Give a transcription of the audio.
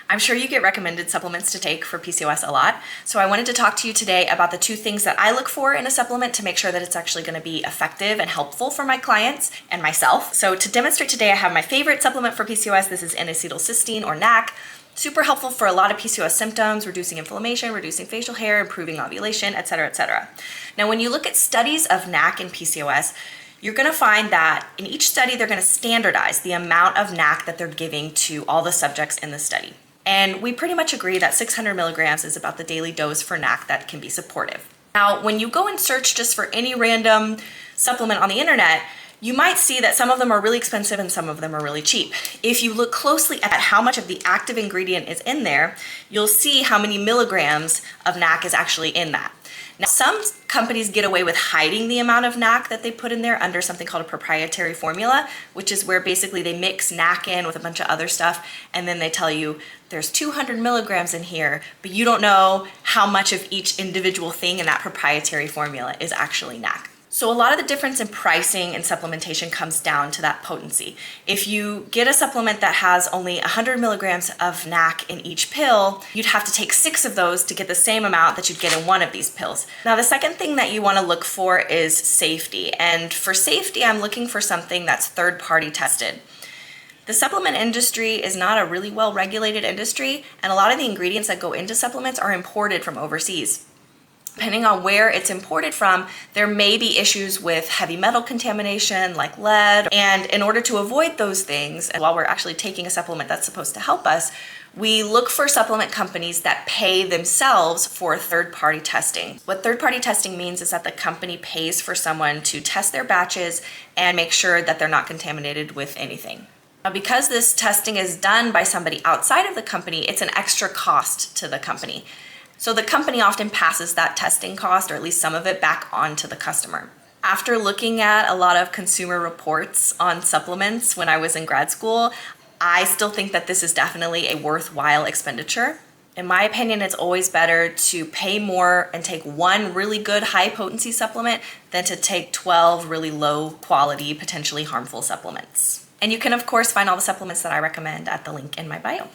I'm sure you get recommended supplements to take for PCOS a lot, so I wanted to talk to you today about the 2 things that I look for in a supplement to make sure that it's actually going to be effective and helpful for my clients and myself. So to demonstrate today, I have my favorite supplement for PCOS. This is N-acetylcysteine, or NAC. Super helpful for a lot of PCOS symptoms, reducing inflammation, reducing facial hair, improving ovulation, etc., etc. Now, when you look at studies of NAC and PCOS, you're going to find that in each study, they're going to standardize the amount of NAC that they're giving to all the subjects in the study. And we pretty much agree that 600 milligrams is about the daily dose for NAC that can be supportive. Now, when you go and search just for any random supplement on the internet, you might see that some of them are really expensive and some of them are really cheap. If you look closely at how much of the active ingredient is in there, you'll see how many milligrams of NAC is actually in that. Now, some companies get away with hiding the amount of NAC that they put in there under something called a proprietary formula, which is where basically they mix NAC in with a bunch of other stuff, and then they tell you there's 200 milligrams in here, but you don't know how much of each individual thing in that proprietary formula is actually NAC. So a lot of the difference in pricing and supplementation comes down to that potency. If you get a supplement that has only 100 milligrams of NAC in each pill, you'd have to take 6 of those to get the same amount that you'd get in one of these pills. Now, the second thing that you want to look for is safety. And for safety, I'm looking for something that's third-party tested. The supplement industry is not a really well-regulated industry, and a lot of the ingredients that go into supplements are imported from overseas. Depending on where it's imported from, there may be issues with heavy metal contamination like lead. And in order to avoid those things, while we're actually taking a supplement that's supposed to help us, we look for supplement companies that pay themselves for third-party testing. What third-party testing means is that the company pays for someone to test their batches and make sure that they're not contaminated with anything. Now, because this testing is done by somebody outside of the company, it's an extra cost to the company. So the company often passes that testing cost, or at least some of it, back on to the customer. After looking at a lot of consumer reports on supplements when I was in grad school, I still think that this is definitely a worthwhile expenditure. In my opinion, it's always better to pay more and take one really good high potency supplement than to take 12 really low quality, potentially harmful supplements. And you can, of course, find all the supplements that I recommend at the link in my bio.